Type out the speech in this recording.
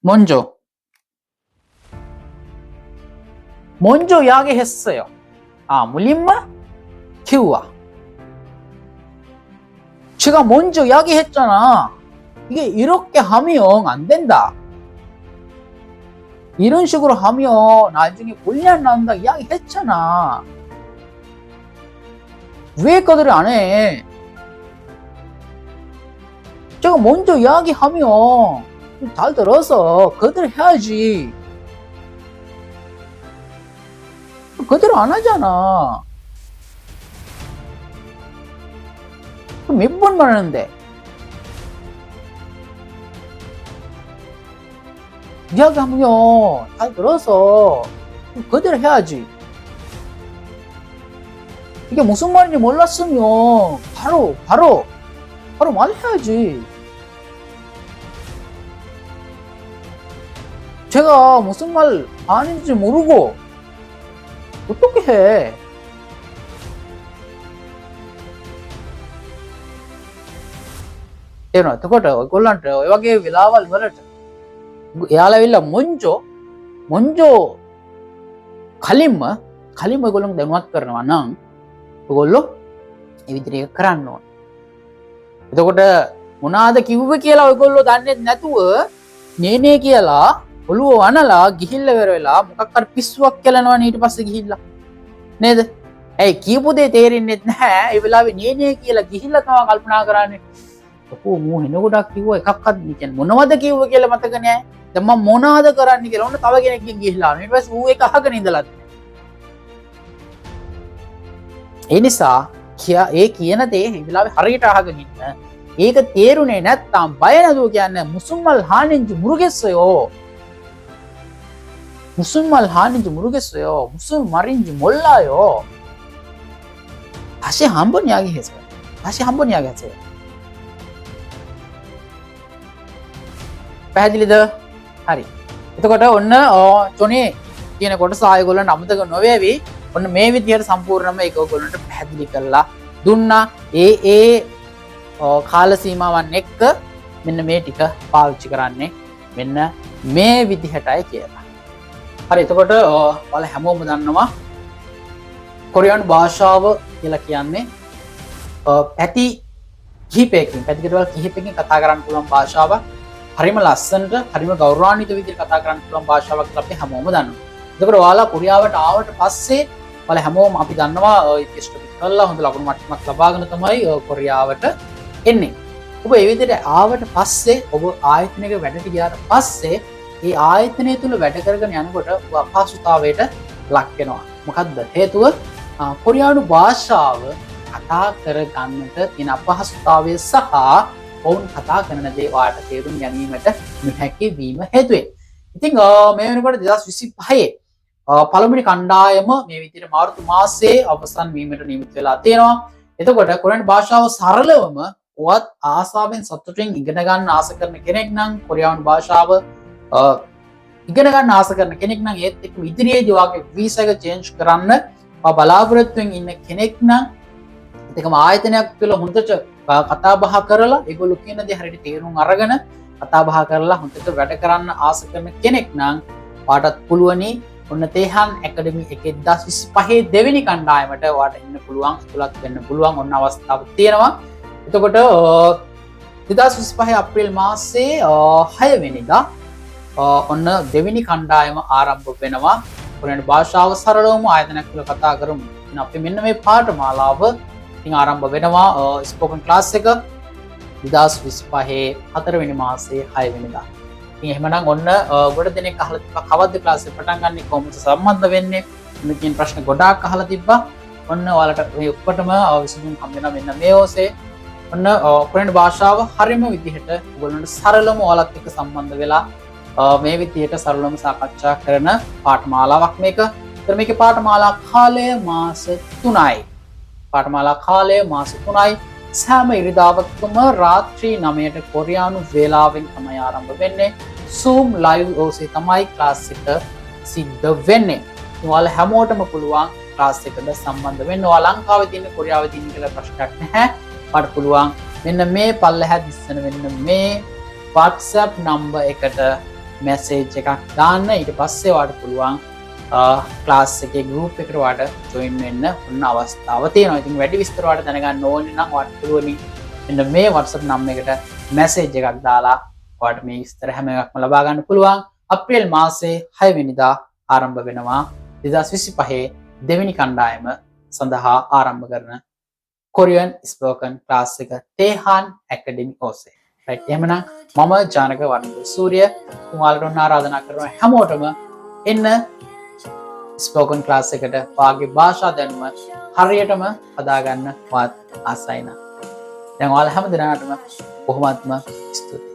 먼저 이야기했어요. 무limma 키우와. 제가 먼저 이야기했잖아. 이게 이렇게 하면 안 된다. 이런 식으로 하면 나중에 곤란 나온다 이야기했잖아. 왜 그들을 안 해? 제가 먼저 이야기하면 잘 들어서 그들 해야지. 그들 안 하잖아. 몇 번 말하는데. 이야기하면 잘 들어서 그들 해야지. 이게 무슨 말인지 몰랐으면 바로 말해야지. 제가 무슨 말 아닌지 모르고 어떻게 해? එනවා. එතකොට ඔයගොල්ලන්ට ඔය වගේ වෙලාවල් වලට එයාලා ඇවිල්ලා මොන්ජෝ කලින්ම ඔයගොල්ලෝ දැනුවත් කරනවා නම් ඔයගොල්ලෝ ඒ විදිහට ඒක කරන්න ඕන. එතකොට මොනවාද කිව්වේ කියලා ඔයගොල්ලෝ දන්නේ නැතුව නේ කියලා ඔළුව වනලා ගිහිල්ලා ඉවර වෙලා මොකක් හරි පිස්සුවක් කියලානවා ඊට පස්සේ ගිහිල්ලා නේද? ඇයි කියපු දේ තේරෙන්නේ නැහැ. ඒ වෙලාවේ නේ කියලා ගිහිල්ලා තමයි කල්පනා කරන්නේ. ඔකෝ මෝ වෙන ගොඩක් කිව්වා එකක්වත් කියන්නේ මොනවද කිව්ව කියලා මතක නැහැ. දැන් මම මොනවද කරන්න කියලා ඔන්න තව කෙනෙක්ගෙන් ගිහිල්ලා ඊට පස්සේ ඌ ඒක අහගෙන ඉඳලා. ඒ නිසා ඒ කියන දේ මේ වෙලාවේ හරියට අහගෙන ඉන්න. ඒක තේරුනේ නැත්තම් බය නැතුව කියන්නේ මුසුම්මල් හානින්ජි මුරුගෙස්සයෝ. මුසුම්මල් හානින්ජි මුරුගෙස්සයෝ. මුසුම් මරින්ජි 몰라요. 다시 한번 이야기해줘요. 다시 한번 이야기하세요. පැහැදිලිද? හරි. එතකොට ඔන්න චොනේ කියන කොටස ආයගොල්ලන්ට අමතක නොවේවි. ඔන්න මේ විදිහට සම්පූර්ණයෙන්ම ඒක ඔයගොල්ලන්ට පැහැදිලි කරලා දුන්නා. ඒ කාල සීමාවන් එක්ක මෙන්න මේ ටික පාවිච්චි කරන්නේ මෙන්න මේ විදිහටයි කියලා. හරි. එතකොට ඔයාලා හැමෝම දන්නවා කොරියානු භාෂාව කියලා කියන්නේ පැති කිහිපයකින් කතා කරන්න පුළුවන් භාෂාවක්. හරිම ලස්සනට හරිම ගෞරවාන්විත විදිහට කතා කරන්න පුළුවන් භාෂාවක් කියලා අපි හැමෝම දන්නවා. එතකොට ඔයාලා කොරියාවට ආවට පස්සේ ඔයාලා හැමෝම අපි දන්නවා ටෙස්ට් එක කරලා හොඳ ලකුණු මට්ටමක් ලබාගෙන තමයි කොරියාවට එන්නේ. ඔබ ඒ විදිහට ආවට පස්සේ ඔබ ආයතනයක වැඩට ගියාට පස්සේ ඒ ආයතනය තුල වැඩ කරගෙන යනකොට ඔබ අපහසුතාවයට ලක් වෙනවා. මොකද්ද හේතුව? කොරියානු භාෂාව කතා කරගන්නට තියෙන අපහසුතාවය සහ ඔවුන් කතා කරන දේ ඔයාලට තේරුම් ගැනීමට නොහැකි වීම හේතුවෙන්. ඉතින් මේ වෙනකොට 2025 පළමුවෙනි කණ්ඩායම මේ විදිහට මාර්තු මාසයේ අවසන් වීමට නියමිත වෙලා තියෙනවා. එතකොට කොරියානු භාෂාව සරලවම ඔයත් ආසාවෙන් සතුටින් ඉගෙන ගන්න ආස කරන කෙනෙක් නම් කොරියානු භාෂාව ඉගෙන ගන්න ආස කරන කෙනෙක් නම් ඒත් එක්ක ඉදිරියේදී ඔයාගේ වීසා එක චේන්ජ් කරන්න බලාපොරොත්තුෙන් ඉන්න කෙනෙක් නම් ඒකම ආයතනයක් තුළ හොඳට කතා බහ කරලා ඒගොල්ලෝ කියන දේ හරියට තේරුම් අරගෙන කතා බහ කරලා හොඳට වැඩ කරන්න ආස කරන කෙනෙක් නම් ඔයාටත් පුළුවනි ඔන්න තේහන් ඇකඩමි 2025 දෙවෙනි කණ්ඩායමට ඔයාට ඉන්න පුළුවන් ඉතුලත් වෙන්න පුළුවන් ඔන්න අවස්ථාවක් තියෙනවා. එතකොට 2025 අප්‍රේල් මාසයේ 6 වෙනිදා ඔන්න දෙවෙනි කණ්ඩායම ආරම්භ වෙනවා. කොරියානු භාෂාව සරලවම ආයතනයක් තුළ කතා කරමු. අපි මෙන්න මේ පාඨමාලාව ඉතින් ආරම්භ වෙනවා ස්පෝකන් ක්ලාස් එක 2025 4 වෙනි මාසයේ 6 වෙනිදා. ඉතින් එහෙමනම් ඔන්න ගොඩ දෙනෙක් අහලා තිබ්බා කවද්ද ක්ලාස් එක පටන් ගන්නෙ කොහොමද සම්බන්ධ වෙන්නේ? මේ කියන ප්‍රශ්න ගොඩාක් අහලා තිබ්බා. ඔන්න ඔයාලට මේ ඔක්කොටම විසඳුම් හම්බ වෙනවා මෙන්න මේ ඔසේ. ඔන්න කොරියානු භාෂාව හරියම විදිහට ඔයගොල්ලන්ට සරලවම ඔයාලත් එක්ක සම්බන්ධ වෙලා මේ විදිහට සරලවම සාකච්ඡා කරන පාඨමාලාවක් මේක. ඒතර මේකේ පාඨමාලා කාලය මාස 3යි. පාඨමාලා කාලය මාස 3යි. සෑම ඉරිදාවකම රාත්‍රී 9ට කොරියානු වේලාවෙන් තමයි ආරම්භ වෙන්නේ. Zoom live ඔස්සේ තමයි ක්ලාස් එක සිද්ධ වෙන්නේ. ඔයාලා හැමෝටම පුළුවන් ක්ලාස් එකට සම්බන්ධ වෙන්න. ඔයාලා ලංකාවේ තියෙන කොරියාවේ තියෙන කියලා ප්‍රශ්නයක් නැහැ. ඔයාලට පුළුවන් මෙන්න මේ පල්ලෙහා දිස්සන වෙන්න මේ WhatsApp number එකට මැසේජ් එකක් දාන්න. ඊට පස්සේ වාට පුළුවන් ක්ලාස් එකේ ගෲප් එකට වාට ජොයින් වෙන්න ඔන්න අවස්ථාව තියෙනවා. ඉතින් වැඩි විස්තර වාට දැනගන්න ඕනේ නම් වාට පුළුවනි මෙන්න මේ WhatsApp නම් එකට මැසේජ් එකක් දාලා වාට මේ විස්තර හැම එකක්ම ලබා ගන්න පුළුවන්. අප්‍රේල් මාසේ 6 වෙනිදා ආරම්භ වෙනවා 2025 දෙවෙනි කණ්ඩායම සඳහා ආරම්භ කරන කොරියන් ස්පෝකන් ක්ලාස් එක තේහාන් ඇකඩමි ඔස්සේ. රයිට් එහෙමනම් මම ජානක වර්ණද සූර්ය තුමාලට ඔන්න ආරාධනා කරනවා හැමෝටම එන්න ස්පෝකන් ක්ලාස් එකට වාගේ භාෂා දැනුම හරියටම හදාගන්න වත් ආසයිනා. දැන් ඔයාලා හැම දිනකටම කොහොමත්ම ස්තුතියි.